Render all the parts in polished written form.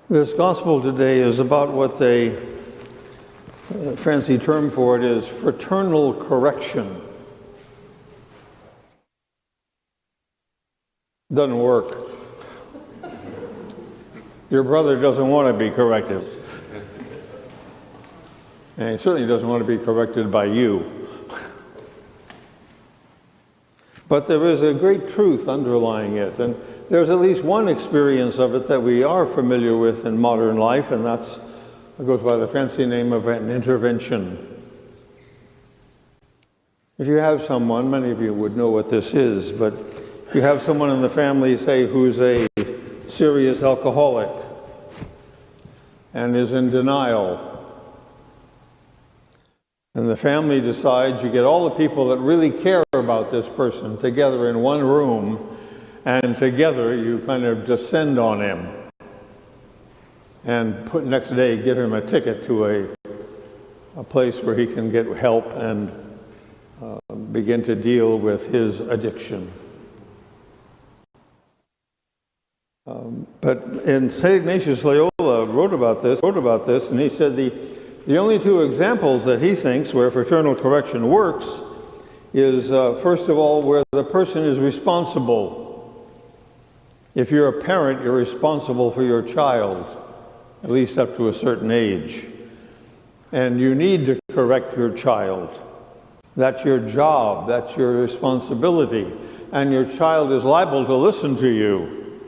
This gospel today is about what they, fancy term for it is fraternal correction. Doesn't work. Your brother doesn't want to be corrected. And he certainly doesn't want to be corrected by you. But there is a great truth underlying it, and there's at least one experience of it that we are familiar with in modern life, and it goes by the fancy name of an intervention. If you have someone, many of you would know what this is, but if you have someone in the family, say, who's a serious alcoholic and is in denial, and the family decides, you get all the people that really care about this person together in one room, and together you kind of descend on him and next day give him a ticket to a place where he can get help and begin to deal with his addiction. But in St. Ignatius Loyola wrote about this, and he said the only two examples that he thinks where fraternal correction works is, first of all, where the person is responsible. If you're a parent, you're responsible for your child, at least up to a certain age. And you need to correct your child. That's your job, that's your responsibility. And your child is liable to listen to you.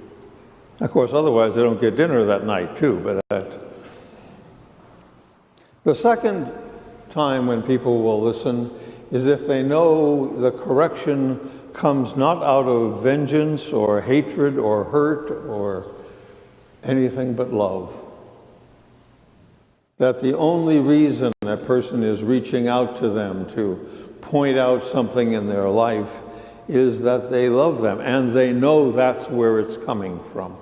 Of course, otherwise they don't get dinner that night, too. The second time when people will listen is if they know the correction comes not out of vengeance or hatred or hurt or anything but love. That the only reason a person is reaching out to them to point out something in their life is that they love them and they know that's where it's coming from.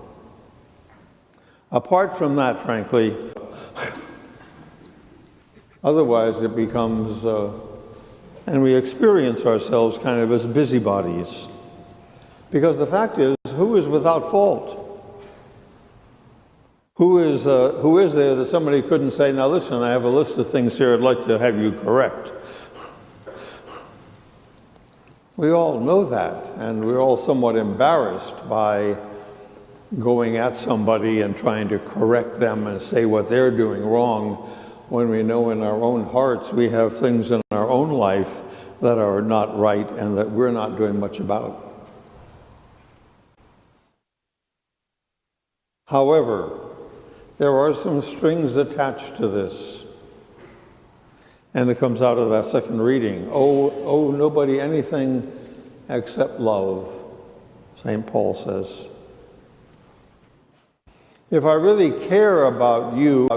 Apart from that, frankly, otherwise it becomes and we experience ourselves kind of as busybodies. Because the fact is, who is without fault? Who is there that somebody couldn't say, now listen, I have a list of things here I'd like to have you correct? We all know that, and we're all somewhat embarrassed by going at somebody and trying to correct them and say what they're doing wrong, when we know in our own hearts we have things in our own life that are not right and that we're not doing much about. However, there are some strings attached to this. And it comes out of that second reading. Oh, nobody anything except love, St. Paul says. If I really care about you,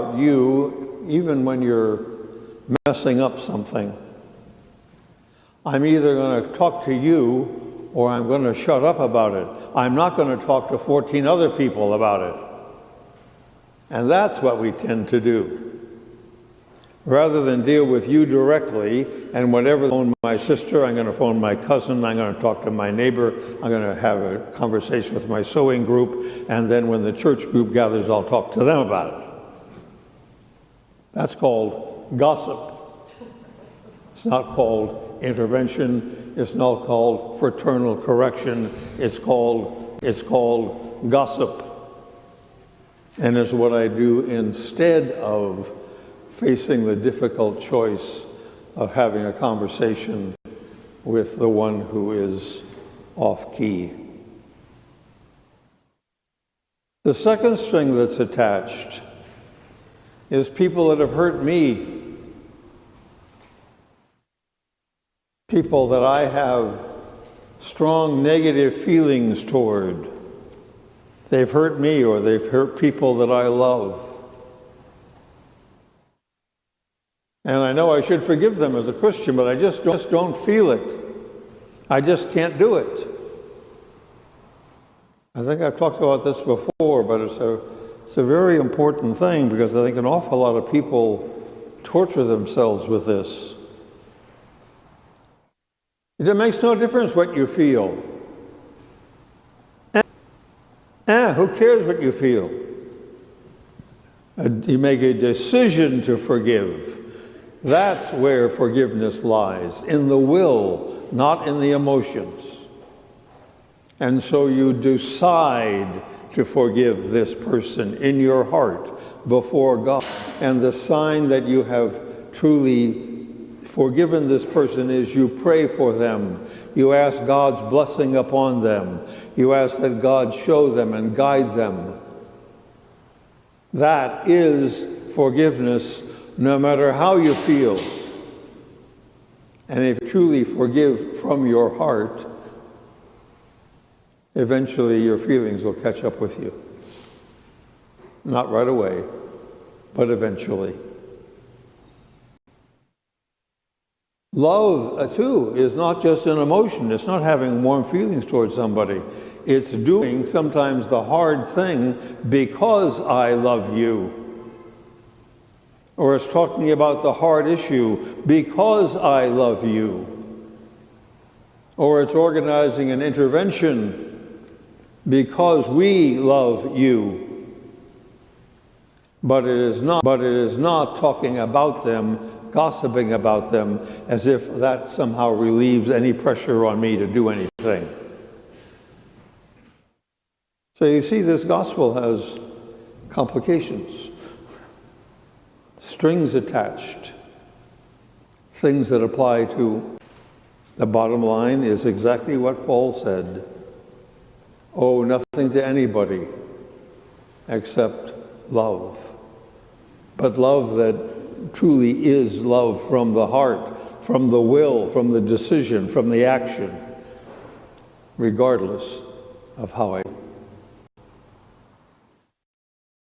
even when you're messing up something, I'm either going to talk to you or I'm going to shut up about it. I'm not going to talk to 14 other people about it. And that's what we tend to do. Rather than deal with you directly, and whatever, phone my sister, I'm going to phone my cousin, I'm going to talk to my neighbor, I'm going to have a conversation with my sewing group, and then when the church group gathers, I'll talk to them about it. That's called gossip. It's not called intervention. It's not called fraternal correction. It's called gossip. And it's what I do instead of facing the difficult choice of having a conversation with the one who is off key. The second string that's attached is people that have hurt me. People that I have strong negative feelings toward. They've hurt me or they've hurt people that I love. And I know I should forgive them as a Christian, but I just don't feel it. I just can't do it. I think I've talked about this before, but it's a very important thing because I think an awful lot of people torture themselves with this. It makes no difference what you feel. Who cares what you feel? You make a decision to forgive. That's where forgiveness lies, in the will, not in the emotions. And so you decide to forgive this person in your heart before God. And the sign that you have truly forgiven this person is you pray for them. You ask God's blessing upon them. You ask that God show them and guide them. That is forgiveness, no matter how you feel. And if you truly forgive from your heart, eventually your feelings will catch up with you. Not right away, but eventually. Love, too, is not just an emotion. It's not having warm feelings towards somebody. It's doing sometimes the hard thing because I love you. Or it's talking about the hard issue because I love you. Or it's organizing an intervention because we love you. But it is not talking about them, gossiping about them, as if that somehow relieves any pressure on me to do anything. So you see, this gospel has complications, strings attached, things that apply to. The bottom line is exactly what Paul said. Owe nothing to anybody except love. But love that truly is love from the heart, from the will, from the decision, from the action, regardless of how I